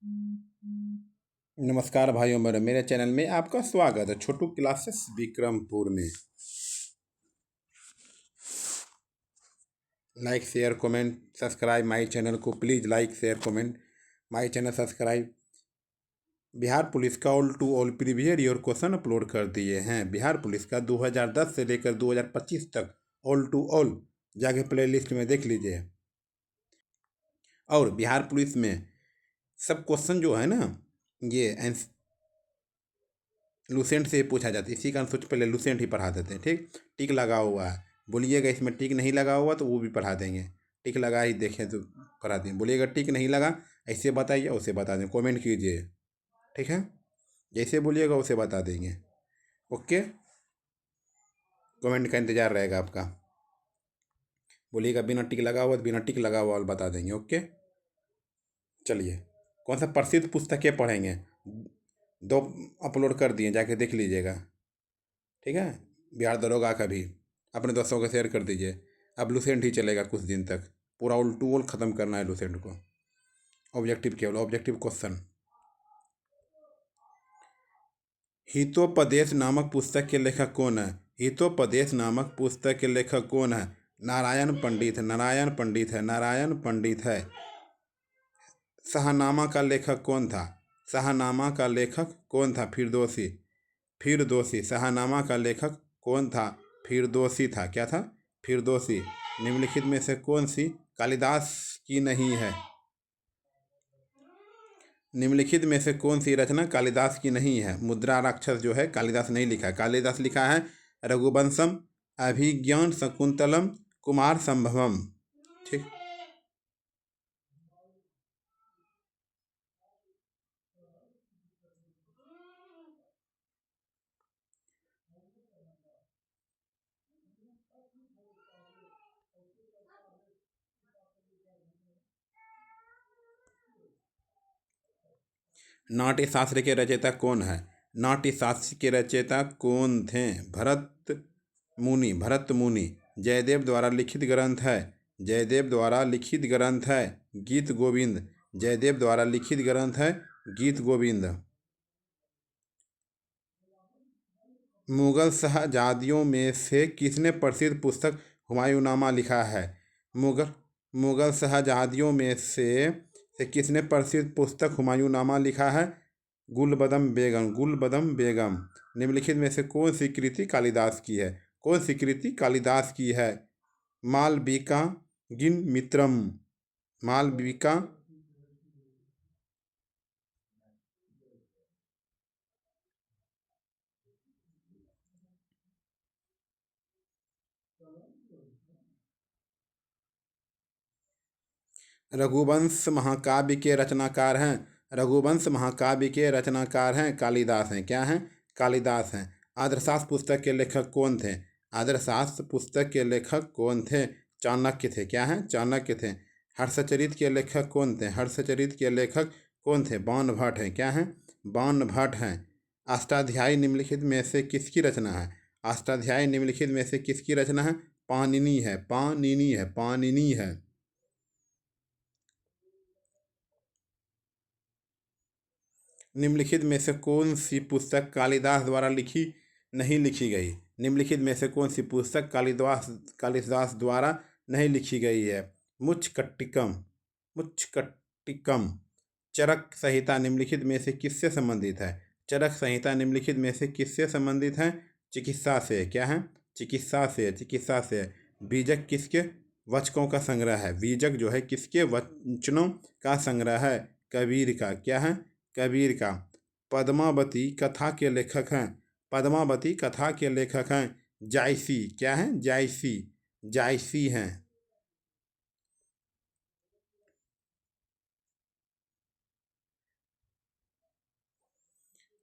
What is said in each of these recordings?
नमस्कार भाइयों बहनों, मेरे चैनल में आपका स्वागत है। छोटू क्लासेस विक्रमपुर में like share comment subscribe my channel को please like share comment my channel subscribe. Bihar police का all to all previous year question upload कर दिए हैं। बिहार पुलिस का 2010 से लेकर 2025 तक ऑल टू ऑल जाके प्ले लिस्ट में देख लीजिए। और बिहार पुलिस में सब क्वेश्चन जो है ना, ये लूसेंट से पूछा जाता है। इसी कारण सोच पहले लूसेंट ही पढ़ा देते हैं। ठीक, टिक लगा हुआ है, बोलिएगा इसमें टिक नहीं लगा हुआ तो वो भी पढ़ा देंगे। टिक लगा ही देखें तो पढ़ा देंगे। बोलिएगा टिक नहीं लगा, ऐसे बताइए उसे बता दें, कमेंट कीजिए। ठीक है, जैसे बोलिएगा उसे बता देंगे। ओके, कमेंट का इंतज़ार रहेगा आपका। बोलिएगा बिना टिक लगा हुआ तो बिना टिक लगा हुआ बता देंगे। ओके, चलिए कौन सा प्रसिद्ध पुस्तकें पढ़ेंगे, दो अपलोड कर दिए, जाके देख लीजिएगा। ठीक है, बिहार दरोगा का भी अपने दोस्तों को शेयर कर दीजिए। अब लूसेंट ही चलेगा कुछ दिन तक, पूरा उल टू उल ख़त्म करना है लूसेंट को। ऑब्जेक्टिव केवल ऑब्जेक्टिव क्वेश्चन। हितोपदेश नामक पुस्तक के लेखक कौन है? हितोपदेश नामक पुस्तक के लेखक कौन है? नारायण पंडित है, नारायण पंडित है, नारायण पंडित है। शाहनामा का लेखक कौन था? शाहनामा का लेखक कौन था? फिरदौसी, फिरदौसी। शाहनामा का लेखक कौन था? फिरदौसी था। क्या था? फिरदौसी। निम्नलिखित में से कौन सी कालिदास की नहीं है? निम्नलिखित में से कौन सी रचना कालिदास की नहीं है? मुद्रा राक्षस जो है कालिदास नहीं लिखा है। कालिदास लिखा है रघुवंशम, अभिज्ञान शकुंतलम, कुमार संभवम। ठीक, नाट्य शास्त्र के रचयिता कौन है? नाट्य शास्त्र के रचयिता कौन थे? भरत मुनि, भरत मुनि। जयदेव द्वारा लिखित ग्रंथ है, जयदेव द्वारा लिखित ग्रंथ है गीत गोविंद। जयदेव द्वारा लिखित ग्रंथ है गीत गोविंद। मुगल शहजादियों में से किसने प्रसिद्ध पुस्तक हुमायूंनामा लिखा है? मुगल मुगल शहजादियों में से किसने प्रसिद्ध पुस्तक हुमायूंनामा लिखा है? गुलबदम बेगम, गुलबदम बेगम। निम्नलिखित में से कौन सी कृति कालिदास की है? कौन सी कृति कालिदास की है? मालविका गिन मित्रम, मालविका। रघुवंश महाकाव्य के रचनाकार हैं, रघुवंश महाकाव्य के रचनाकार हैं कालिदास हैं। क्या हैं? कालिदास हैं। आदर्शास्त्र पुस्तक के लेखक कौन थे? आदर्शास्त्र पुस्तक के लेखक कौन थे? चाणक्य थे। क्या हैं? चाणक्य थे। हर्षचरित के लेखक कौन थे? हर्षचरित के लेखक कौन थे? बाण भट्ट हैं। क्या हैं? बाण भट्ट हैं। अष्टाध्यायी निम्नलिखित में से किसकी रचना है? अष्टाध्यायी निम्नलिखित में से किसकी रचना है? पाणिनि है, पाणिनि है, पाणिनि है। निम्नलिखित में से कौन सी पुस्तक कालिदास द्वारा नहीं लिखी गई? निम्नलिखित में से कौन सी पुस्तक कालिदास द्वारा नहीं लिखी गई है? मुचकट्टिकम, मुचकट्टिकम। चरक संहिता निम्नलिखित में से किससे संबंधित है? चरक संहिता निम्नलिखित में से किससे संबंधित है? चिकित्सा से। क्या है? चिकित्सा से, चिकित्सा से। बीजक किसके वचकों का संग्रह है? बीजक जो है किसके वचनों का संग्रह है? कबीर का। क्या है? कबीर का। पद्मावती कथा के लेखक हैं, पद्मावती कथा के लेखक हैं जायसी। क्या है? जायसी, जायसी हैं।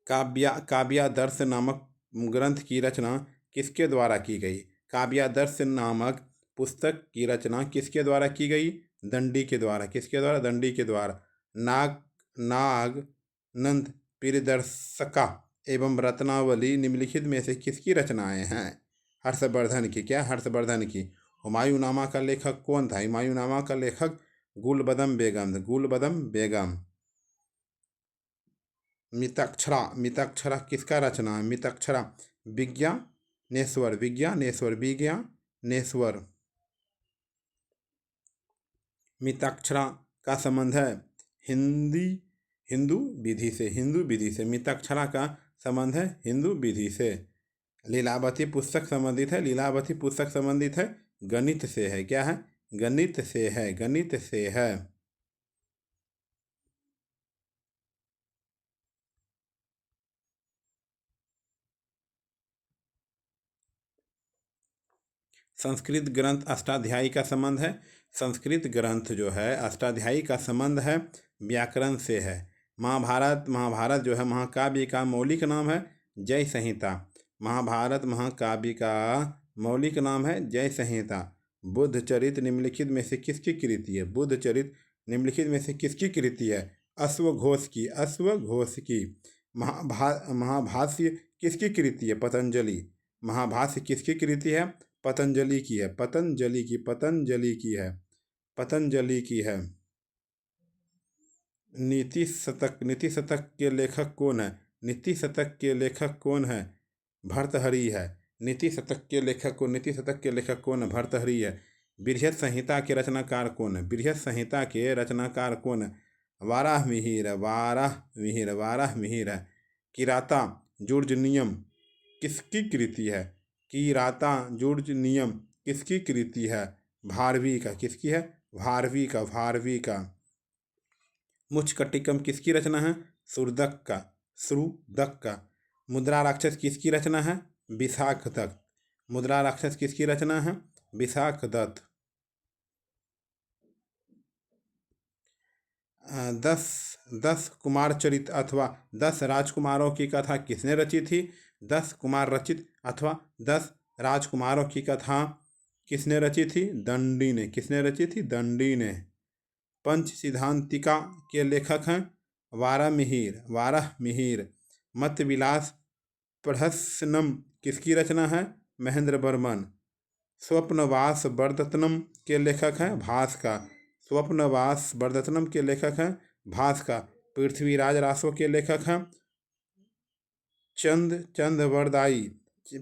काव्यादर्श नामक ग्रंथ की रचना किसके द्वारा की गई? काव्यादर्श नामक पुस्तक की रचना किसके द्वारा की गई? दंडी के द्वारा। किसके द्वारा? दंडी के द्वारा। नाग नंद प्रियदर्शका एवं रत्नावली निम्नलिखित में से किसकी रचनाएं हैं? हर्षवर्धन की। क्या? हर्षवर्धन की। हुमायूंनामा का लेखक कौन था? हुमायूंनामा का लेखक गुलबदम बेगम, गुलबदम बेगम। मिताक्षरा, मिताक्षरा किसका रचना है? मिताक्षरा विज्ञानेश्वर, विज्ञानेश्वर, विज्ञानेश्वर। मिताक्षरा का संबंध है हिंदी हिंदू विधि से, हिंदू विधि से। मिताक्षरा का संबंध है हिंदू विधि से। लीलावती पुस्तक संबंधित है, लीलावती पुस्तक संबंधित है गणित से है। क्या है? गणित से है, गणित से है। संस्कृत ग्रंथ अष्टाध्यायी का संबंध है। संस्कृत ग्रंथ जो है अष्टाध्यायी का संबंध है व्याकरण से है। महाभारत, महाभारत जो है महाकाव्य का मौलिक नाम है जय संहिता। महाभारत महाकाव्य का मौलिक नाम है जय संहिता। बुद्ध चरित निम्नलिखित में से किसकी कृति है? बुद्ध चरित निम्नलिखित में से किसकी कृति है? अश्वघोष की, अश्वघोष की। महाभाष्य किसकी कृति है? पतंजलि। महाभाष्य किसकी कृति है? पतंजलि की है, पतंजलि की, पतंजलि की है, पतंजलि की है। नीति शतक, नीति शतक के लेखक कौन है? नीति शतक के लेखक कौन है? भर्तृहरि है। नीति शतक के लेखक को, नीति शतक के लेखक कौन है? भर्तृहरि है। बृहत संहिता के रचनाकार कौन है? बृहत संहिता के रचनाकार कौन है? वाराहमिहिर, वाराहमिहिर, वाराहमिहिर है। किराता जुर्ज नियम किसकी कृति है? किराता जुर्ज नियम किसकी कृति है? भारवी का। किसकी है? भारवी का, भारवी का। मुचकटिकम किसकी रचना है? सुरदक का, सुरदक का। मुद्रा राक्षस किसकी रचना है? विशाखदत्त। मुद्रा राक्षस किसकी रचना है? विशाखदत्त। 10 कुमार चरित अथवा 10 राजकुमारों की कथा किसने रची थी? 10 कुमार रचित अथवा 10 राजकुमारों की कथा किसने रची थी? दंडी ने। किसने रची थी? दंडी ने। पंच सिद्धांतिका के लेखक हैं वाराहमिहिर, वाराहमिहिर। मत विलास प्रहसनम किसकी रचना है? महेंद्र वर्मन। स्वप्नवास वर्धतनम के लेखक हैं भास का। स्वप्नवास वर्धतनम के लेखक हैं भास का। पृथ्वीराज रासो के लेखक हैं चंद्रवरदाई।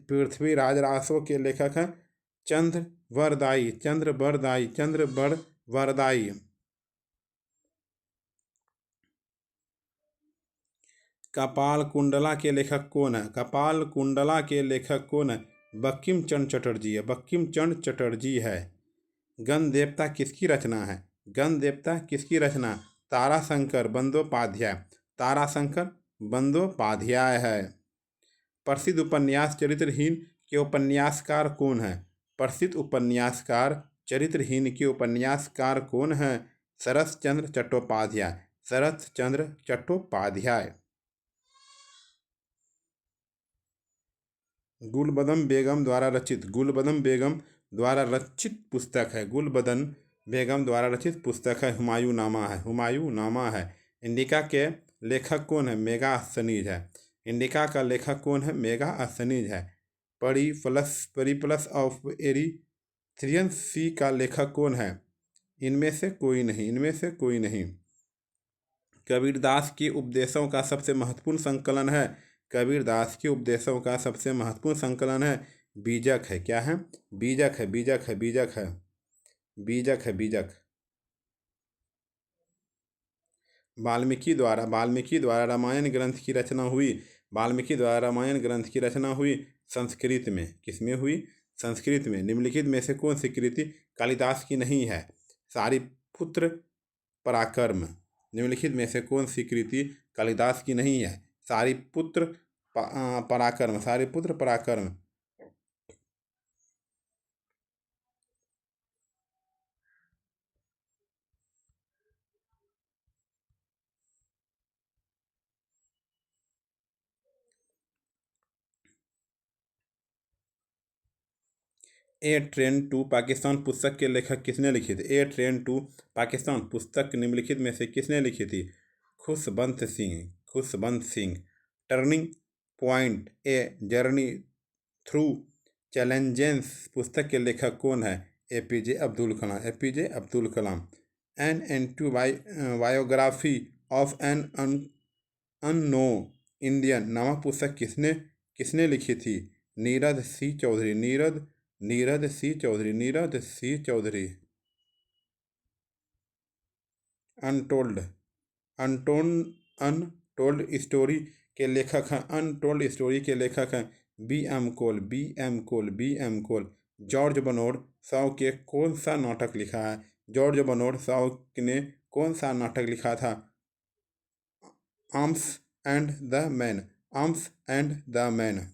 पृथ्वीराज रासो के लेखक हैं चंद्रवरदाई, चंद्रवरदाई, चंद्रवरदाई। कपाल कुंडला के लेखक कौन है? कपाल कुंडला के लेखक कौन है? बंकिम चंद्र चटर्जी है, बंकिम चंद्र चटर्जी है। गण देवता किसकी रचना है? गण देवता किसकी रचना? ताराशंकर बंदोपाध्याय, ताराशंकर बंदोपाध्याय है। प्रसिद्ध उपन्यास चरित्रहीन के उपन्यासकार कौन है? प्रसिद्ध उपन्यासकार चरित्रहीन के उपन्यासकार कौन है? शरत चंद्र चट्टोपाध्याय, शरत चंद्र चट्टोपाध्याय। गुलबदन बेगम द्वारा रचित, गुलबदन बेगम द्वारा रचित पुस्तक है, गुलबदन बेगम द्वारा रचित पुस्तक है हुमायूंनामा है, हुमायूंनामा है। इंडिका के लेखक कौन है? मेगास्थनीज है। इंडिका का लेखक कौन है? मेगास्थनीज है। परिप्लस ऑफ एरिथ्रियन सी का लेखक कौन है? इनमें से कोई नहीं, इनमें से कोई नहीं। कबीरदास के उपदेशों का सबसे महत्वपूर्ण संकलन है, कबीरदास के उपदेशों का सबसे महत्वपूर्ण संकलन है बीजक है। क्या है? बीजक है, बीजक है, बीजक है, बीजक है, बीजक। वाल्मीकि द्वारा रामायण ग्रंथ की रचना हुई, वाल्मीकि द्वारा रामायण ग्रंथ की रचना हुई संस्कृत में। किसमें हुई? संस्कृत में। निम्नलिखित में से कौन सी कृति कालिदास की नहीं है? सारिपुत्र पराक्रम। निम्नलिखित में से कौन सी कृति कालिदास की नहीं है? सारिपुत्र पराक्रम, सारिपुत्र पराक्रम। ए ट्रेन टू पाकिस्तान पुस्तक के लेखक किसने लिखी थी? ए ट्रेन टू पाकिस्तान पुस्तक निम्नलिखित में से किसने लिखी थी? Khushwant Singh, Khushwant Singh. Turning point a journey through challenges पुस्तक के लेखक कौन है? APJ Abdul Kalam, APJ Abdul Kalam. An autobiography of an unknown Indian नामक पुस्तक किसने किसने लिखी थी? Nirad C Chaudhuri, Nirad C Chaudhuri, Nirad C Chaudhuri. Untold untold story के लेखक हैं, अनटोल्ड स्टोरी के लेखक हैं B M Kaul. George Bernard Shaw के कौन सा नाटक लिखा है? जॉर्ज बर्नार्ड शॉ ने कौन सा नाटक लिखा था? Arms and the man, arms and the man.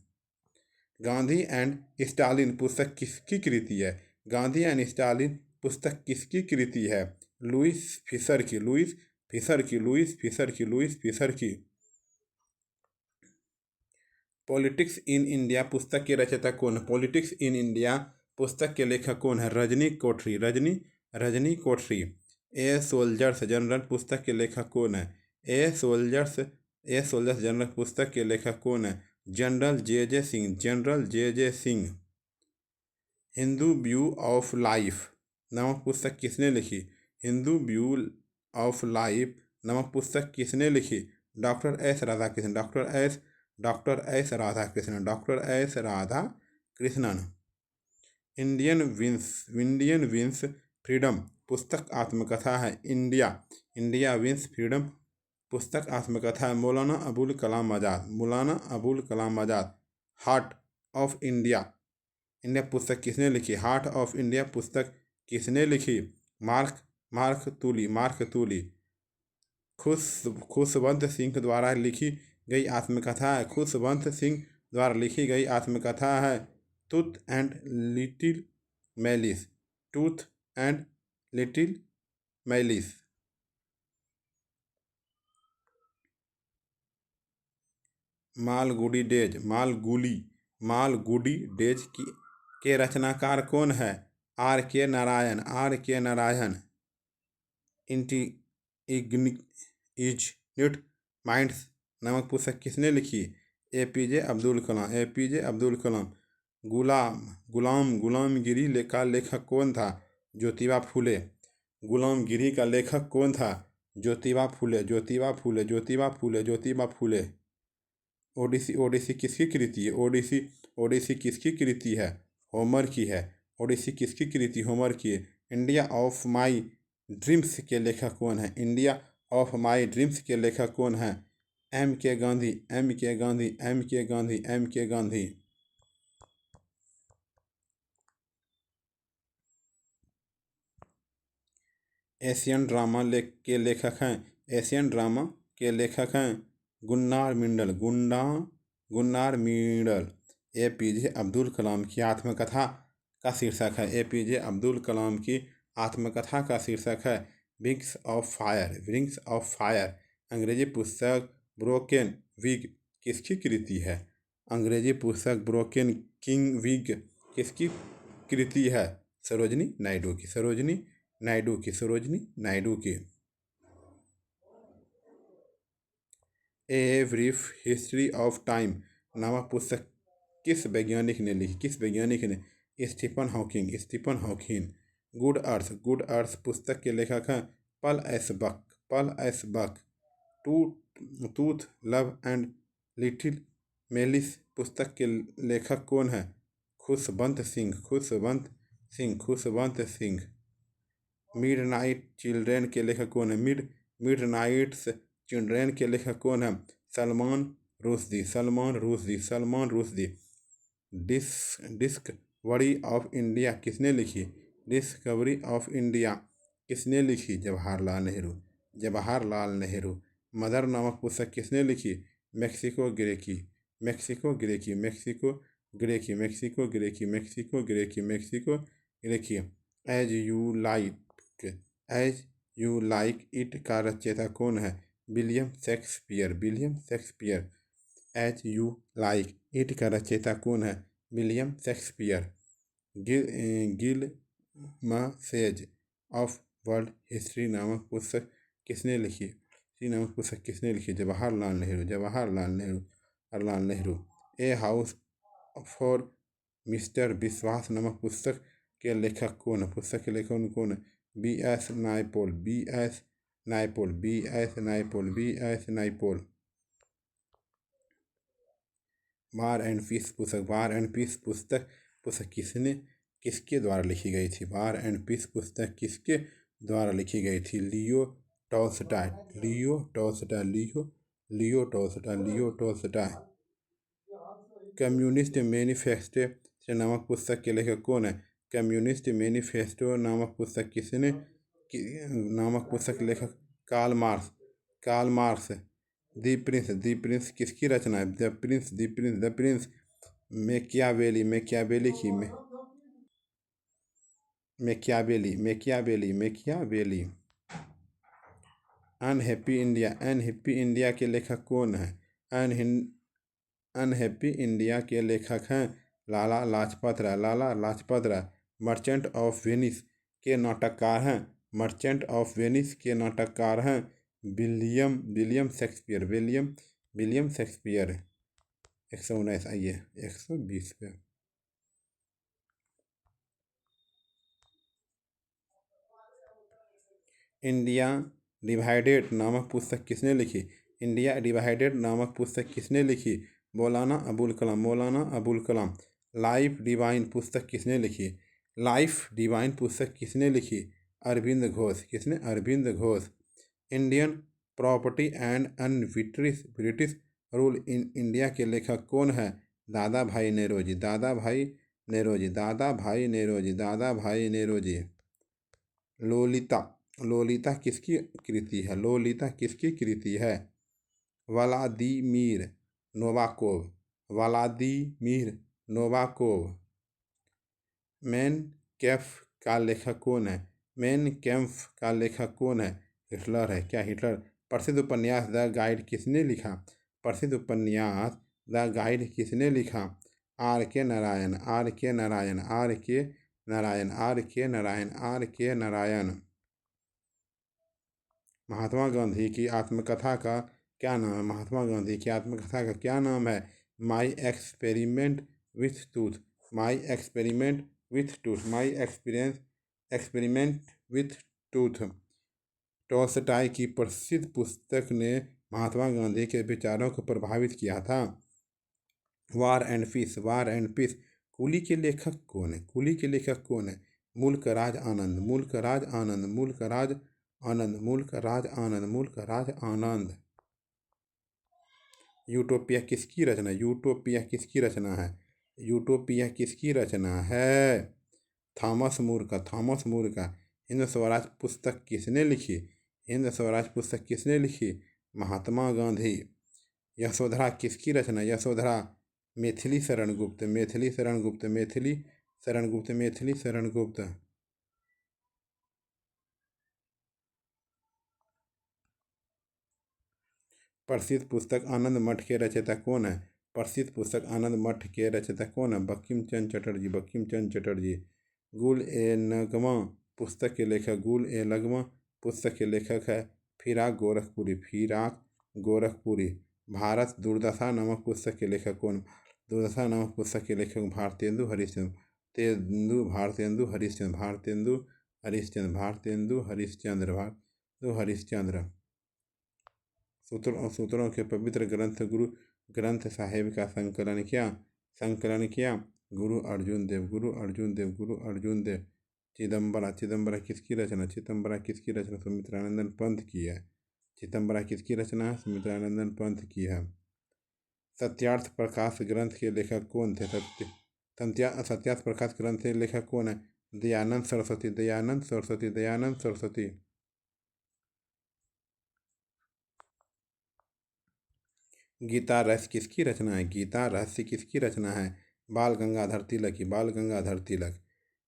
Gandhi and Stalin पुस्तक किसकी कृति है? गांधी एंड स्टालिन पुस्तक किसकी कृति है? लुईस फिशर की, लुईस फिशर की, लुईस फिशर की, लुईस फिशर की। पॉलिटिक्स इन इंडिया पुस्तक के रचयिता कौन है? पॉलिटिक्स इन इंडिया पुस्तक के लेखक कौन है? रजनी कोठरी, रजनी कोठरी। ए सोल्जर्स जनरल पुस्तक के लेखक कौन है? ए सोल्जर्स जनरल पुस्तक के लेखक कौन है? General J J Singh, general J J Singh. Hindu view of life नामक पुस्तक किसने लिखी? हिंदू व्यू ऑफ लाइफ नामक पुस्तक किसने लिखी? Doctor S Radhakrishnan, doctor S Radhakrishnan. Indian wins freedom पुस्तक आत्मकथा है। इंडिया विंस फ्रीडम पुस्तक आत्मकथा है। Maulana Abul Kalam Azad. Heart of India पुस्तक किसने लिखी? हार्ट ऑफ इंडिया पुस्तक किसने लिखी? मार्क तूली। खुशवंत सिंह द्वारा लिखी गई आत्मकथा है। खुशवंत सिंह द्वारा लिखी गई आत्मकथा है tooth and little malice, tooth and little malice. Malgudi days के रचनाकार कौन है? आर के नारायण। इग्निट माइंड्स नामक पुस्तक किसने लिखी? एपीजे अब्दुल कलाम। गुलामगिरी का लेखक कौन था? ज्योतिबा फूले। गुलामगिरी का लेखक कौन था? ज्योतिबा फूले। ओडिसी किसकी कृति है? ओडिसी किसकी कृति है? होमर की है। ओडिसी किसकी कृति? होमर की है। इंडिया ऑफ माई ड्रीम्स के लेखक कौन है? इंडिया ऑफ माई ड्रीम्स के लेखक कौन है? M K Gandhi. Asian drama के लेखक हैं गुन्नार मिंडल। एपीजे अब्दुल कलाम की आत्मकथा का शीर्षक है। एपीजे अब्दुल कलाम की आत्मकथा का शीर्षक है विंग्स ऑफ फायर। अंग्रेजी पुस्तक ब्रोकन विग किसकी कृति है? अंग्रेजी पुस्तक ब्रोकन किंग विग किसकी कृति है? सरोजनी नायडू की। A brief history of time नामक पुस्तक किस वैज्ञानिक ने लिखी? Stephen Hawking. गुड अर्थ पुस्तक के लेखक हैं पल एस बक। टूथ लव एंड लिटिल मेलिस पुस्तक के लेखक कौन है? खुशवंत सिंह। मिडनाइट चिल्ड्रेन के लेखक कौन है? मिडनाइट्स चिल्ड्रेन के लेखक कौन है? Salman Rushdie. Discovery of India किसने लिखी? डिस्कवरी ऑफ इंडिया किसने लिखी? जवाहरलाल नेहरू। मदर नामक पुस्तक किसने लिखी? Maxim Gorky. As you like it का रचयिता कौन है? William Shakespeare. As you like it का रचयिता कौन है? William Shakespeare. Glimpses of world history नामक पुस्तक किसने लिखी? Jawaharlal Nehru. A house for mister Biswas नामक पुस्तक के लेखक कौन है? B S Naipaul. War and peace पुस्तक, वार एंड पीस पुस्तक पुस्तक किसके द्वारा लिखी गई थी? वार एंड पीस पुस्तक किसके द्वारा लिखी गई थी? Leo Tolstoy, Leo Tolstoy, Leo Tolstoy, Leo Tolstoy. Communist manifesto नामक पुस्तक के लेखक कौन है? कम्युनिस्ट मैनिफेस्टो नामक पुस्तक नामक पुस्तक के लेखक कार्ल मार्क्स, कार्ल मार्क्स। दी प्रिंस किसकी रचना है? द प्रिंस मैकियावेली की मैकियावेली। अनहैप्पी इंडिया के लेखक कौन है? अनहैप्पी इंडिया के लेखक हैं Lala Lajpat Rai, Lala Lajpat Rai. Merchant of Venice के नाटककार हैं, मर्चेंट ऑफ वेनिस के नाटककार हैं विलियम शेक्सपियर, विलियम शेक्सपियर। 119 आइए 120 पे। इंडिया डिवाइडेड नामक पुस्तक किसने लिखी? इंडिया डिवाइडेड नामक पुस्तक किसने लिखी? मौलाना अबुल कलाम, मौलाना अबुल कलाम। लाइफ डिवाइन पुस्तक किसने लिखी? लाइफ डिवाइन पुस्तक किसने लिखी? अरविंद घोष, किसने? Arvind Ghosh. Indian property and British rule in India के लेखक कौन है? दादा भाई नेरोजी, दादा भाई नेरोजी, दादा भाई नेरोजी, दादा भाई नेरोजी। लोलिता, लोलिता किसकी कृति है? लोलिता किसकी कृति है? Vladimir Nabokov, Vladimir Nabokov. Mein Kampf का लेखक कौन है? मैन कैम्फ का लेखक कौन है? हिटलर है। क्या हिटलर? प्रसिद्ध उपन्यास द गाइड किसने लिखा? प्रसिद्ध उपन्यास द गाइड किसने लिखा? आर के नारायण, आर के नारायण, आर के नारायण, आर के नारायण, आर के नारायण। महात्मा गांधी की आत्मकथा का क्या नाम है? महात्मा गांधी की आत्मकथा का क्या नाम है? My experiment with tooth, my experiment with tooth, my experiment with tooth. Tolstoy की प्रसिद्ध पुस्तक ने महात्मा गांधी के विचारों को प्रभावित किया था। War and peace, war and peace. Coolie के लेखक कौन है? कूली के लेखक कौन है? मुल्क राज आनंद, मुल्क राज आनंद, मुल्क राज आनंद, मुल्क राज आनंद, मुल्क राज आनंद। यूटोपिया किसकी रचना? यूटोपिया किसकी रचना है? यूटोपिया किसकी रचना है? थॉमस मूर का, थॉमस मूर का। हिंद स्वराज पुस्तक किसने लिखी? हिंद स्वराज पुस्तक किसने लिखी? महात्मा गांधी। यशोधरा किसकी रचना? यशोधरा मैथिली शरण गुप्त, मैथिली शरण गुप्त, मैथिली शरण गुप्त, मैथिली शरण गुप्त। प्रसिद्ध पुस्तक आनंद मठ के रचयिता कौन है? प्रसिद्ध पुस्तक आनंद मठ के रचयिता कौन है? बंकिम चंद्र चटर्जी, बंकिम चंद्र चटर्जी। गुल ए नगमा पुस्तक के लेखक, गुल ए नगमा पुस्तक के लेखक है फिराक गोरखपुरी, फिराक गोरखपुरी। भारत दुर्दशा नामक पुस्तक के लेखक कौन? दुर्दशा नामक पुस्तक के लेखक भारतेंदु हरिश्चंद्र, भारतेंदु हरिश्चंद्र, भारतेंदु हरिश्चंद्र, भारतेंदु हरिश्चंद्र, भारतेंदु हरिश्चंद्र। सूत्रों के पवित्र ग्रंथ गुरु ग्रंथ साहिब का संकलन किया? संकलन किया गुरु अर्जुन देव, गुरु अर्जुन देव, गुरु अर्जुन देव। चिदम्बरा, चिदम्बरा किसकी रचना? चिदम्बरा किसकी रचना? सुमित्रानंदन पंत की है। चिदम्बरा किसकी रचना है? सुमित्रानंदन पंत की है। सत्यार्थ प्रकाश ग्रंथ के लेखक कौन थे? सत्यार्थ प्रकाश ग्रंथ के लेखक कौन है? दयानंद सरस्वती, दयानंद सरस्वती, दयानंद सरस्वती। गीता रहस्य किसकी रचना है? गीता रहस्य किसकी रचना है? बाल गंगाधर तिलक की, बाल गंगाधर तिलक।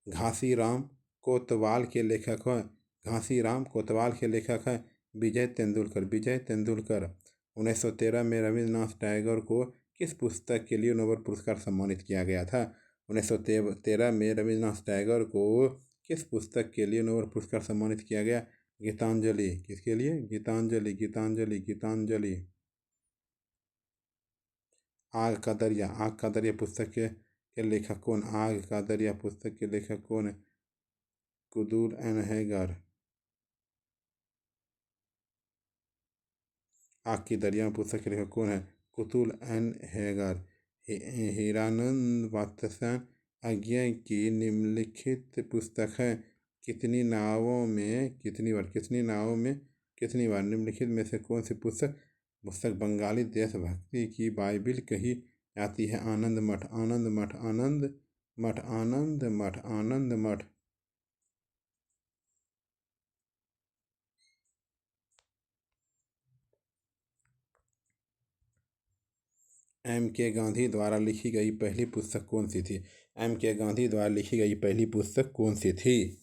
घासीराम कोतवाल के लेखक हैं, घासीराम कोतवाल के लेखक हैं विजय तेंदुलकर, विजय तेंदुलकर। 1913 में रविन्द्रनाथ टैगोर को किस पुस्तक के लिए नोबेल पुरस्कार सम्मानित किया गया था? 1913 में रविन्द्रनाथ टैगोर को किस पुस्तक के लिए नोबेल पुरस्कार सम्मानित किया गया? गीतांजलि। किसके लिए? गीतांजलि, गीतांजलि, गीतांजलि। आग का दरिया, आग का दरिया पुस्तक के लेखक कौन? आग का दरिया पुस्तक के लेखक कौन है? Kutul N hugger. आग की दरिया पुस्तक के लेखक कौन है? Kutul N hugger. हीरानंद वात्स्यायन आज्ञा की निम्नलिखित पुस्तक है। कितनी बार निम्नलिखित में से कौन सी पुस्तक बंगाली देशभक्ति की बाइबिल कही जाती है? आनंद मठ, आनंद मठ, आनंद मठ, आनंद मठ, आनंद मठ। M.K. गांधी द्वारा लिखी गई पहली पुस्तक कौन सी थी? M.K. गांधी द्वारा लिखी गई पहली पुस्तक कौन सी थी?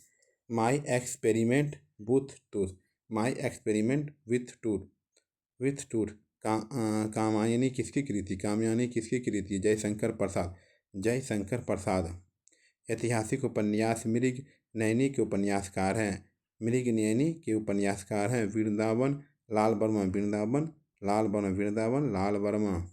My experiment with truth, my experiment with truth. Kamayani किसकी कृति? कामयानी किसकी कृति? जयशंकर प्रसाद, जयशंकर प्रसाद। ऐतिहासिक उपन्यास मृग नयनी के उपन्यासकार हैं। मृग नयनी के उपन्यासकार हैं वृंदावन लाल वर्मा, वृंदावन लाल वर्मा, वृंदावन लाल वर्मा।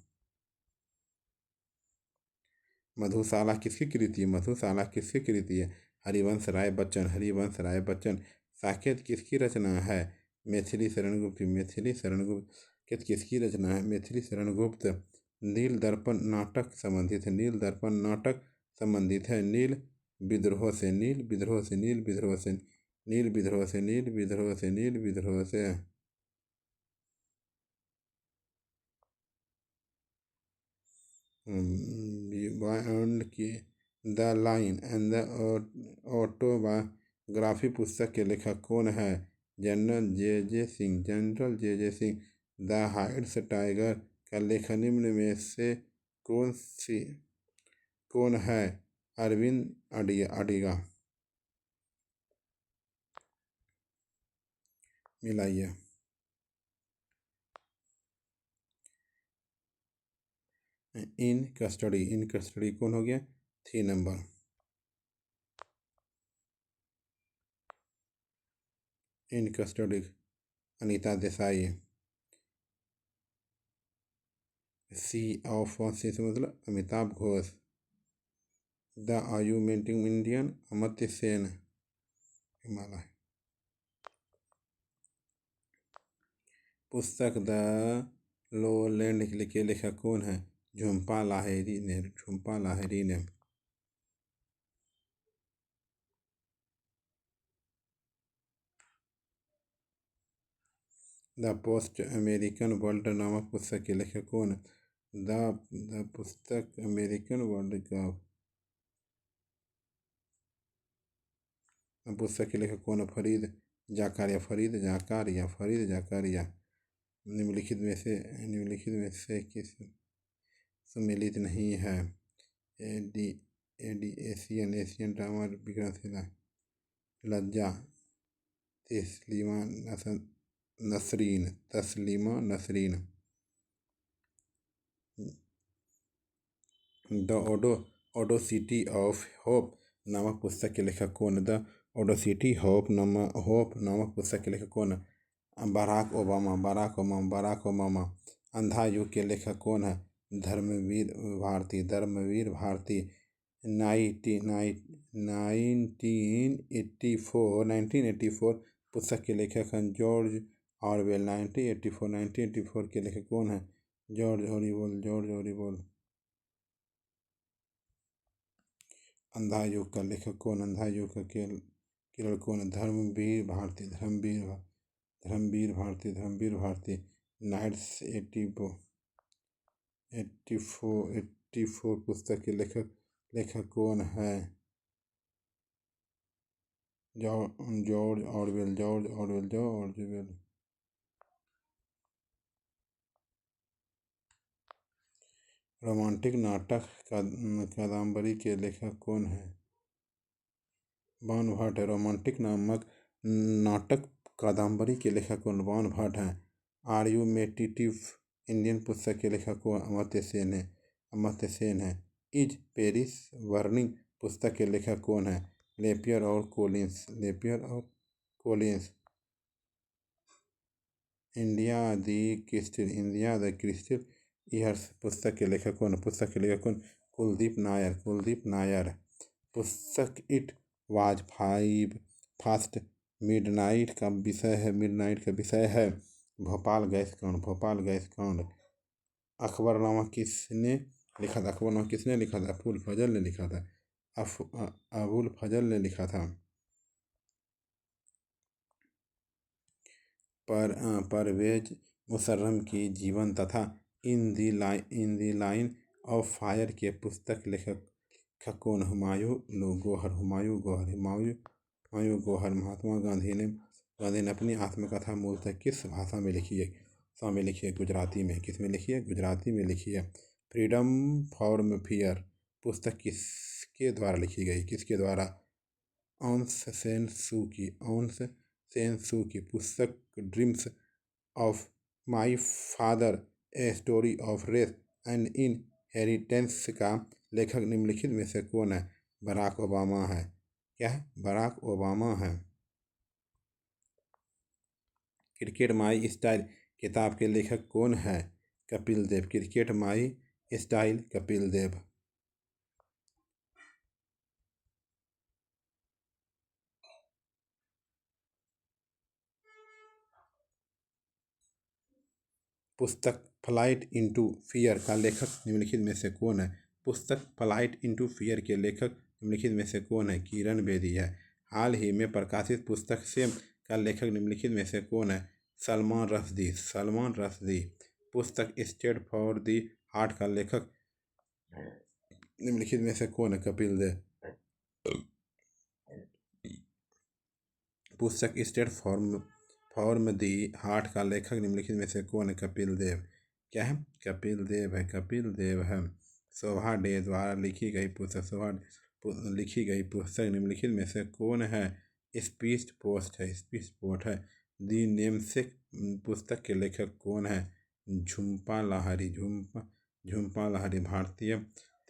मधुशाला किसकी कृति है? मधुशाला किसकी कृति है? हरिवंश राय बच्चन, हरिवंश राय बच्चन। साकेत किसकी रचना है? मैथिली शरण गुप्त, मैथिली शरण गुप्त। साकेत किसकी रचना है? मैथिली शरण गुप्त। नील दर्पण नाटक संबंधित है, नील दर्पण नाटक संबंधित है। नील विद्रोह से, नील विद्रोह से, नील विद्रोह से, नील विद्रोह से, नील विद्रोह से, नील विद्रोह से। बॉन्ड की the line and the autobiography पुस्तक के लेखक कौन है? General J Singh, general J Singh. The white tiger का लेखक निम्न में से कौन है? अरविंद अडिगा। मिलाइए। इन कस्टडी कौन हो गया? 3 number. In custody Anita Desai. Sea of से मतलब Amitabh Ghosh. The argumentative Indian Amartya Sen, Himalaya. पुस्तक द लोलैंड के लेखक कौन है? झुम्पा लाहिरी ने, झुम्पा लाहिरी ने। द पोस्ट अमेरिकन वर्ल्ड नामक पुस्तक के लेखक कौन है? द पुस्तक अमेरिकन वर्ल्ड का पुस्तक के लेखक कौन है? फरीद जाकारिया, फरीद जाकारिया, फरीद जाकारिया। निम्नलिखित में से किस सम्मिलित नहीं है? Asian, Asian drama Vikramshila. Lajja, Taslima Nasreen. The audacity of hope नामक पुस्तक के लेखक कौन है? द ओडेसिटी होप नामक पुस्तक के लेखक कौन है? Barack Obama. अंधा युग के लेखक कौन है? धर्मवीर भारती। 1984 पुस्तक के लेखक हैं जॉर्ज ऑरवेल। 1984 के लेखक कौन है? George Orwell. अंधा युग का लेखक कौन? अंधा युग का किरण कौन है? धर्मवीर भारती। नाइट्स 84 पुस्तक के लेखक कौन है? George Orwell. रोमांटिक नाटक कादम्बरी के लेखक कौन है? बाण भट्ट है। रोमांटिक नामक नाटक कादम्बरी के लेखक कौन? बाण भट्ट हैं। आर्गुमेंटेटिव इंडियन पुस्तक के लेखक कौन? अमर्त्य सेन है। इज पेरिस बर्निंग पुस्तक के लेखक कौन है? लेपियर और Collins. India the crystal years पुस्तक के लेखक कौन? कुलदीप नायर। पुस्तक इट वाज फास्ट मिडनाइट का विषय है भोपाल गैस कांड। अकबरनामा किसने लिखा था? अकबर नामा किसने लिखा था? अबुल फजल ने लिखा था। अबुल फजल ने लिखा था। परवेज मुशर्रफ की जीवन तथा इन दी लाइन ऑफ फायर के पुस्तक लेखक कौन? हुमायूं गौहर। महात्मा गांधी ने अपनी आत्मकथा मूलतः किस भाषा में लिखी है? गुजराती में। किस में लिखी है? गुजराती में लिखी है। फ्रीडम फ्रॉम फियर पुस्तक किसके द्वारा लिखी गई? किसके द्वारा? ऑन्स सेन सू की पुस्तक dreams of my father a story of race and inheritance का लेखक निम्नलिखित में से कौन है? बराक ओबामा है। क्या है? बराक ओबामा है। क्रिकेट माई स्टाइल किताब के लेखक कौन है? Kapil Dev. Cricket my style, Kapil Dev. पुस्तक फ्लाइट इंटू फियर का लेखक निम्नलिखित में से कौन है? पुस्तक फ्लाइट इंटू फियर के लेखक निम्नलिखित में से कौन है? किरण बेदी है। हाल ही में प्रकाशित पुस्तक सेम का लेखक निम्नलिखित में से कौन है? सलमान रश्दी। पुस्तक स्टेट फॉर दी हार्ट का लेखक निम्नलिखित में से कौन है? कपिल देव। पुस्तक स्टेट फॉर्म दी हार्ट का लेखक निम्नलिखित में से कौन है? कपिल देव। क्या है? कपिल देव है। कपिल देव है। शोभा डे द्वारा लिखी गई पुस्तक निम्नलिखित में से कौन है? स्पीच पोस्ट है। दी नेमसेक पुस्तक के लेखक कौन है? झुम्पा लाहिरी। भारतीय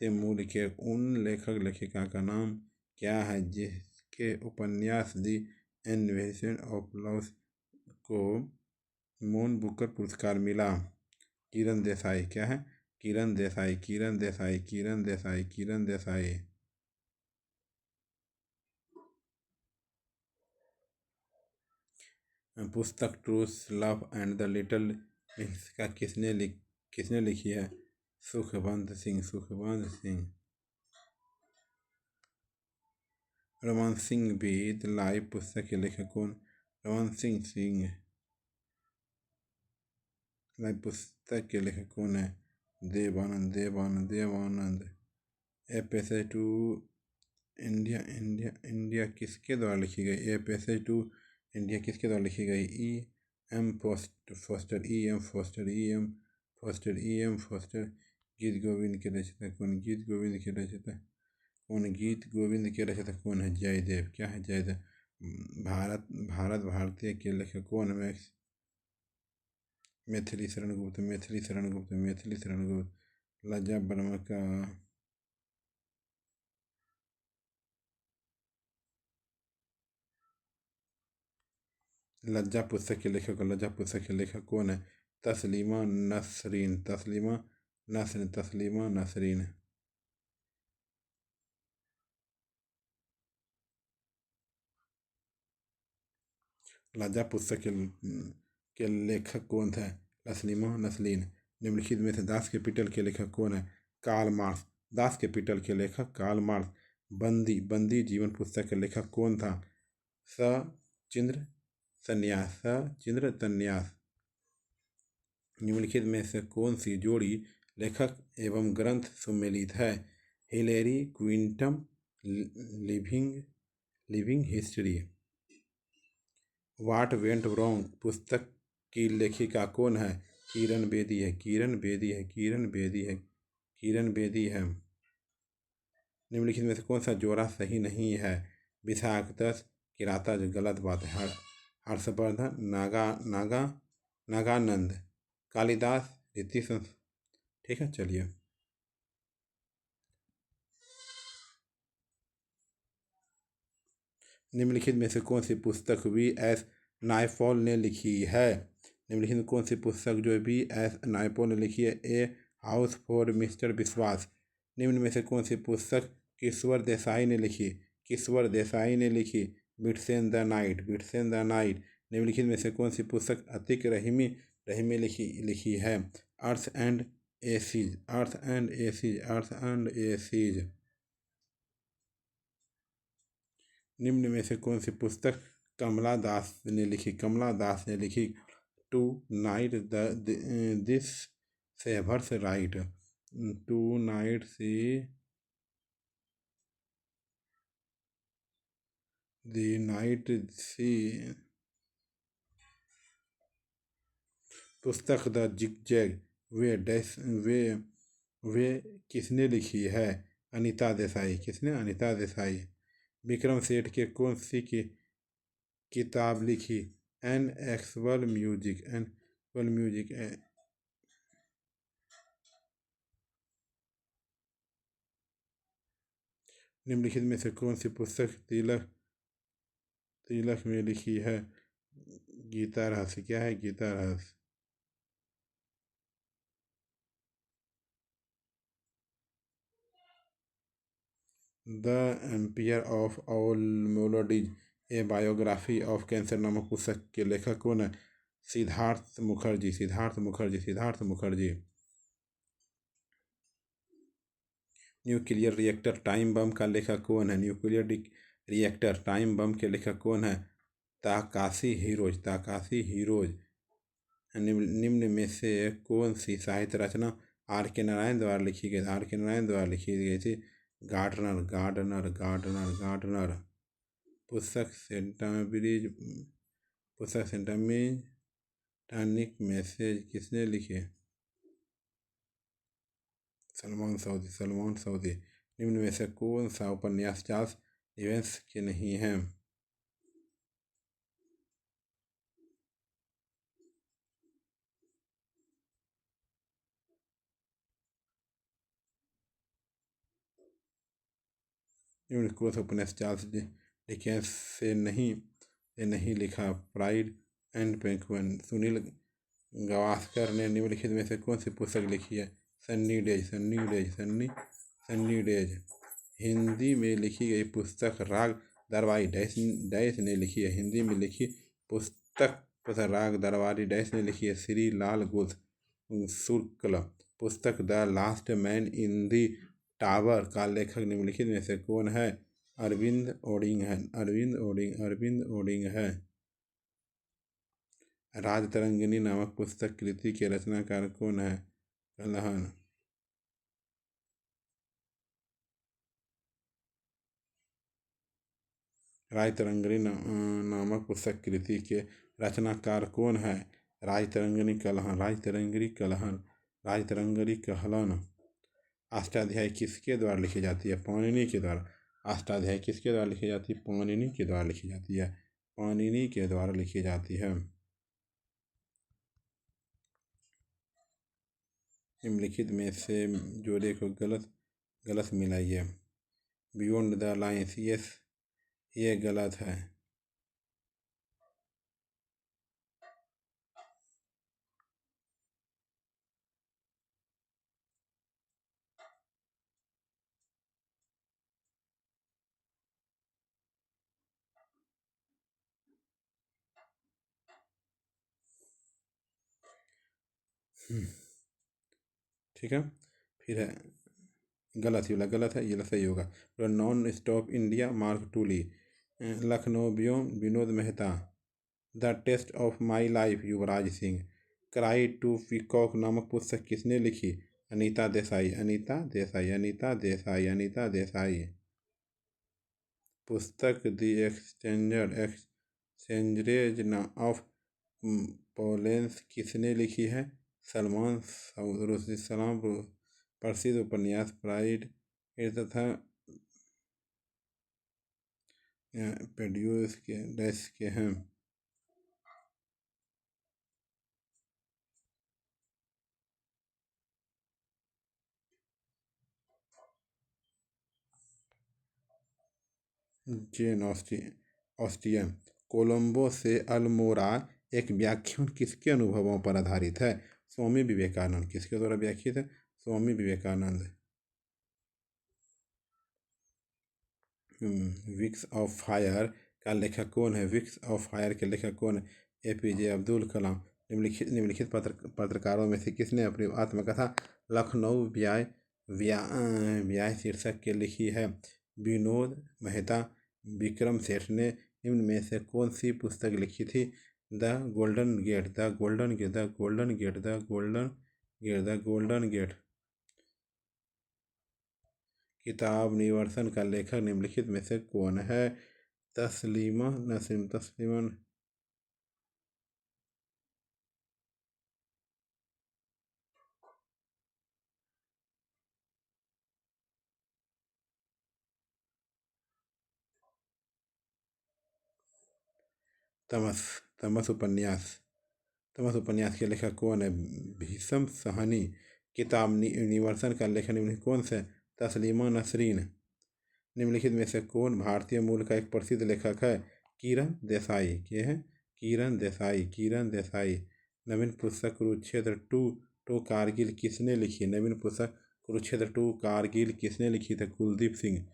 मूल के उन लेखक लेखिका का नाम क्या है जिसके उपन्यास दी इन्वेंशन ऑफ लव को मून बुकर पुरस्कार मिला? किरण देसाई। क्या है? किरण देसाई। पुस्तक truth love and the little mix का किसने लिखी है? Sukhwant Singh. Romancing with life पुस्तक के लेखक कौन? रोमांसिंग सिंह। लाइफ पुस्तक के लेखक कौन है? Devanand. A passage to India किसके द्वारा लिखी गई? ए पैसेज टू इंडिया किसके द्वारा लिखी गई? M Forster. गीत गोविंद के रचयिता कौन? गीत गोविंद के रचयिता कौन है? जयदेव। क्या है? जयदेव। भारतीय के लेखक कौन है? मैथिली शरण गुप्त। लज्जा वर्मा का लज्जा पुस्तक के लेखक कौन है? तस्लीमा नसरीन। लज्जा पुस्तक के लेखक कौन थे? तस्लीमा नसरीन। निम्नलिखित में से दास कैपिटल के लेखक कौन है? Karl Marx. दास कैपिटल के लेखक कार्ल मार्क्स। बंदी जीवन पुस्तक के लेखक कौन था? सचिंद्र तन्यास। निम्नलिखित में से कौन सी जोड़ी लेखक एवं ग्रंथ सुमेलित है? Hillary Clinton living history. What went wrong पुस्तक की लेखिका कौन है? किरण बेदी है। निम्नलिखित में से कौन सा जोड़ा सही नहीं है? विशाखदत्त किराता जो गलत बात है। हर्षवर्धन नागानंद कालिदास रीति। ठीक है, चलिए। निम्नलिखित में से कौन सी पुस्तक V.S. नायपॉल ने लिखी है? निम्नलिखित में कौन सी पुस्तक जो V.S. नायपॉल ने लिखी है? ए हाउस फॉर मिस्टर विश्वास। निम्न में से कौन सी पुस्तक किश्वर देसाई ने लिखी? Bits the night. निम्नलिखित में से कौन सी पुस्तक अतिक रहीमी लिखी है? Earth and ACs, earth and ACs, earth and ACs. निम्न में से कौन सी पुस्तक कमला दास ने लिखी? कमला दास ने लिखी टू नाइट दिस सेवर्स rite, tonight see the night see. पुस्तक the zigzag way dash way किसने लिखी है? अनीता देसाई। किसने? अनीता देसाई। विक्रम सेठ के कौन सी की किताब लिखी? An equal music, an equal music. निम्नलिखित में से कौन सी पुस्तक तिलक तिलक में लिखी है? गीता रहस्य। क्या है गीता रहस्य? The ampere of all melodies A biography of cancer नामक पुस्तक के लेखक कौन है? Siddharth Mukherjee. Siddharth Mukherjee. Siddharth Mukherjee. Nuclear reactor time bomb का लेखक कौन है? न्यूक्लियर रिएक्टर टाइम बम के लेखक कौन है? Takashi heroes. Takashi heroes. निम्न में से कौन सी साहित्य रचना आर के नारायण द्वारा लिखी गई? आर के नारायण द्वारा लिखी गई थी गार्डनर, गार्डनर, गार्डनर, गार्डनर। पुस्तक सेंटाब्रिज, पुस्तक सेंटाब्रिज टॉनिक मैसेज किसने लिखे? सलमान सऊदी। सलमान सऊदी। निम्न में से कौन सा उपन्यास चार्ल्स डिकेंस के नहीं है? निम्न कौन सा उपन्यास चार्ल्स डिकेंस से नहीं लिखा? Pride and penguin. Sunil Gavaskar ने निम्नलिखित में से कौन सी पुस्तक लिखी है? Sunny days. Sunny days. Sunny days. Hindi में लिखी गई पुस्तक राग दरबारी डैश डैश ने लिखी है? हिंदी में लिखी पुस्तक राग दरबारी डैश ने लिखी है? श्री लाल घोष शुक्ल। पुस्तक the last man in the tower का लेखक निम्नलिखित में से कौन है? अरविंद ओडिंग है। अरविंद ओडिंग है। राजतरंगिणी नामक पुस्तक कृति के रचनाकार कौन है? कलहन। राजतरंगिणी नामक पुस्तक कृति के रचनाकार कौन है? राजतरंगिणी कलहन। राजतरंगिणी कलहन। राजतरंगिणी कहलन। अष्टाध्यायी किसके द्वारा लिखी जाती है? पाणिनि के द्वारा। अष्टाध्यायी किसके द्वारा लिखी जाती है? पाणिनि के द्वारा लिखी जाती है। पाणिनि के द्वारा लिखी जाती है। निम्नलिखित में से जोड़े को गलत मिलाइए। बियॉन्ड द लाइन्स, ये गलत है। ठीक है। फिर है गलत, ये वाला गलत है, ये वाला सही होगा। तो non stop India Mark Tully. Lucknow Vinod Mehta. The test of my life Yuvraj Singh. Cry to peacock नामक पुस्तक किसने लिखी? अनीता देसाई। अनीता देसाई। अनीता देसाई। अनीता देसाई। पुस्तक द एक्सचेंजेज ऑफ पोलेंस किसने लिखी है? सलमान सलाम। प्रसिद्ध उपन्यास प्राइड तथा प्रोड्यूस के डैश के हैं। जेन ऑस्टियन। कोलंबो से अल्मोड़ा एक व्याख्यान किसके अनुभवों पर आधारित है? स्वामी विवेकानंद। किसके द्वारा व्याख्यात है? Swami Vivekananda. Vicks of fire का लेखक कौन है? विक्स ऑफ फायर के लेखक कौन है? एपीजे अब्दुल कलाम। निम्नलिखित पत्रकारों में से किसने अपनी आत्मकथा लखनऊ ब्याह ब्याह शीर्षक के लिखी है विनोद मेहता। विक्रम सेठ ने निम्न में से कौन सी पुस्तक लिखी थी? The golden gate, the golden gate, the golden gate, the golden gate, the golden gate. किताब निवर्सन का लेखक निम्नलिखित में से कौन है? तस्लीमा नसीम, तस्लीमा तमस, तमस उपन्यास, तमस उपन्यास के लेखक कौन है? भीषम सहनी। किताब निवर्सन का लेखक निम्नलिखित कौन से? तस्लीमा नसरीन। निम्नलिखित में से कौन भारतीय मूल का एक प्रसिद्ध लेखक है? किरण देसाई। ये है किरण देसाई, किरण देसाई। नवीन पुस्तक कुरुक्षेत्र टू कारगिल किसने लिखी? नवीन पुस्तक कुरुक्षेत्र टू कारगिल किसने लिखी? थे कुलदीप सिंह।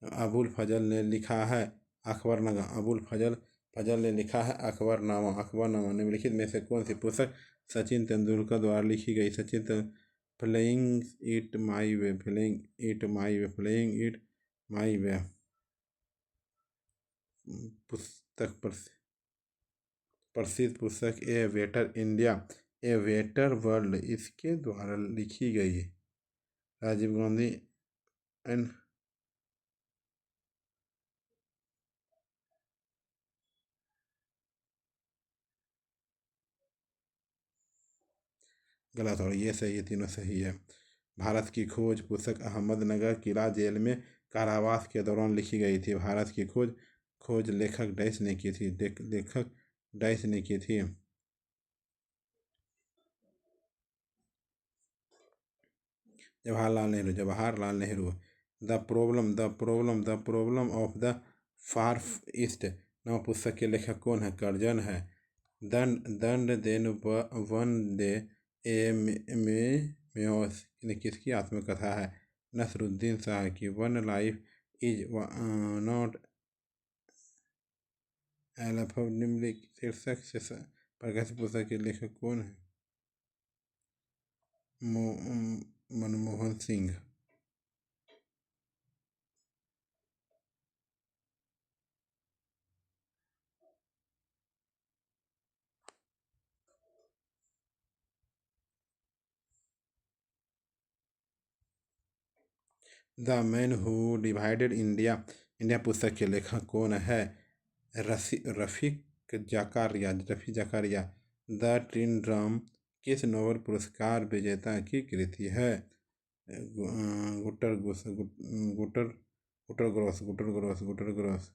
अबुल फजल ने लिखा है अकबरनामा। अबुल फजल फजल ने लिखा है अकबरनामा, अकबरनामा। निम्नलिखित में से कौन सी पुस्तक सचिन तेंदुलकर द्वारा लिखी गई? Playing it my way, playing it my way, playing it my way. पुस्तक प्रसिद्ध पुस्तक a better India, a better world इसके द्वारा लिखी गई। राजीव गांधी एंड गलत, और ये सही है, तीनों सही है। भारत की खोज पुस्तक अहमदनगर किला जेल में कारावास के दौरान लिखी गई थी। भारत की खोज खोज लेखक डैश ने की थी, लेखक डैश ने की थी। Jawaharlal Nehru, Jawaharlal Nehru. The problem of the far east नाम पुस्तक के लेखक कौन है? कर्जन है। And then one day a memoir किसकी आत्मकथा है? नसरुद्दीन शाह की। वन लाइफ इज नॉट एलफ। निम्नलिखित शीर्षक से प्रकाशित पुस्तक के लेखक कौन है? Manmohan Singh. The man who divided India, India पुस्तक के लेखक कौन है? Rafiq Zakaria, Rafi Zakaria. The tin drum किस नोबेल पुरस्कार विजेता की कृति है? गुटर गुटर गुटर गुटर ग्रॉस, गुटर ग्रॉस, गुटर ग्रॉस।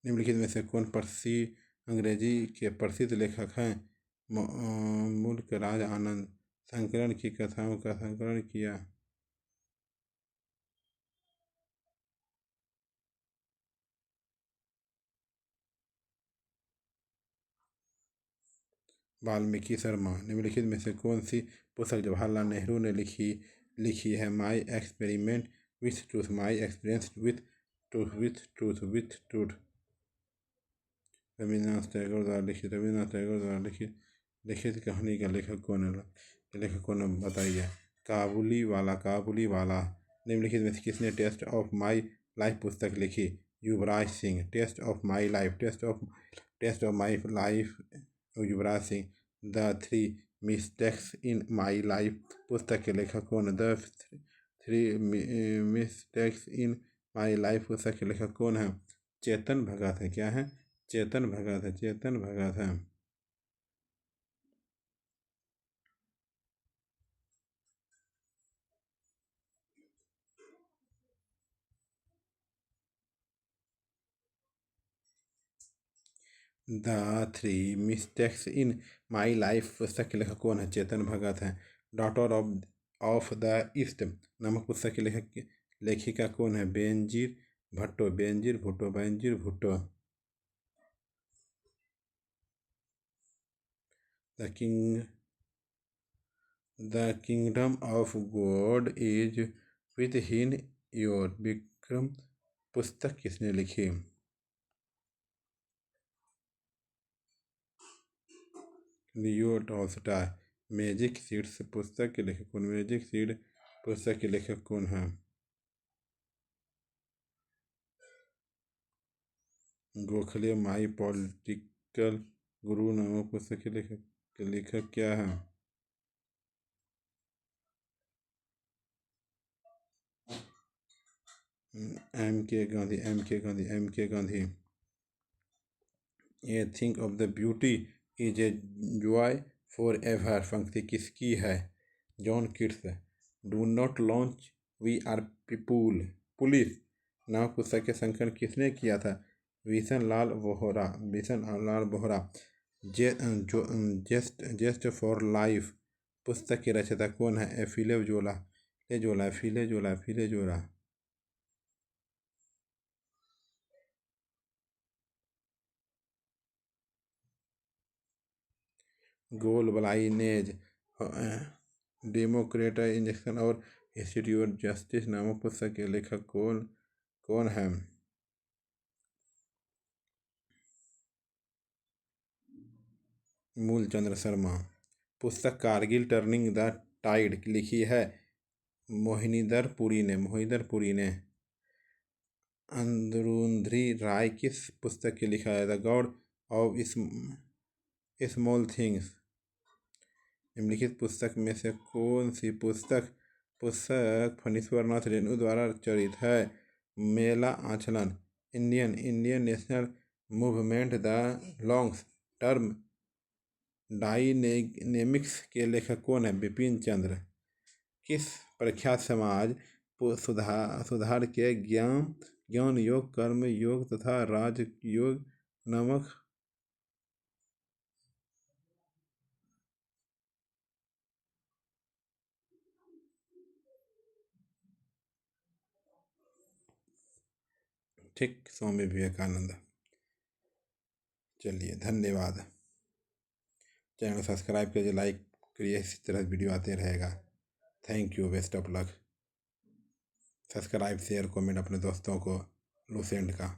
निम्नलिखित में से कौन अंग्रेजी के प्रसिद्ध लेखक हैं? मुल्क राज आनंद। संकलन की कथाओं का संकलन किया। वाल्मीकि शर्मा। निम्नलिखित में से कौन सी पुस्तक जवाहरलाल नेहरू ने लिखी है? My experiment with truth, my experience with truth, with truth, with truth. Rabindranath Tagore द्वारा लिखित, रविन्द्रनाथ टैगोर द्वारा लिखित लिखित कहानी का लेखक कौन है? लेखक कौन है बताइए? काबुली वाला, काबुली वाला। निम्नलिखित में से किसने टेस्ट ऑफ माई लाइफ पुस्तक लिखी? Yuvraj Singh. Test of my life, test of my life, Yuvraj Singh. The three mistakes in my life पुस्तक के लेखक कौन है? The three mistakes in my life पुस्तक के लेखक कौन है? चेतन भगत है। क्या है? चेतन भगत है, चेतन भगत है। The three mistakes in my life पुस्तक के लेखक कौन है? चेतन भगत है। डॉटर ऑफ द ईस्ट नामक पुस्तक के लेखिका कौन है? Benazir Bhutto, Benazir Bhutto, Benazir Bhutto. The kingdom of God is with in your Vikram पुस्तक किसने लिखी? Leo Tolstoy. मैजिक सीड्स पुस्तक के लेखक कौन? मैजिक सीड पुस्तक के लेखक कौन है? गोखले। माई पॉलिटिकल गुरु नामक पुस्तक के लेखक क्या है? M K Gandhi. A thing of beauty ब्यूटी इज ए जॉय फॉर एवर पंक्ति किसकी है? John Keats. Do not launch we are people police नामक पुस्तक के संकलन किसने किया था? Bishan Lal Bohra. Zest for life पुस्तक के रचयिता कौन है? Emile Zola. गोल ब्लाइनेज डेमोक्रेट इंजेक्शन और इंस्टीट्यूट जस्टिस नामक पुस्तक के लेखक कौन है? मूलचंद्र शर्मा। पुस्तक कारगिल टर्निंग द टाइड लिखी है मोहिनीदर पुरी ने। अंदरूंधरी राय किस पुस्तक के लिखा है? The God of small things. निम्नलिखित पुस्तक में से कौन सी पुस्तक फणीश्वरनाथ रेणु द्वारा चरित है? Maila Anchal. Indian national movement the long term dynamics के लेखक कौन है? बिपिन चंद्र। किस प्रख्यात समाज सुधार के ज्ञान योग, कर्म योग तथा राज योग नामक ठीक स्वामी विवेकानंद। चलिए धन्यवाद। चैनल सब्सक्राइब कीजिए, लाइक करिए, इसी तरह वीडियो आते रहेगा। Thank you, best of luck. Subscribe share comment अपने दोस्तों को लो सेंड का।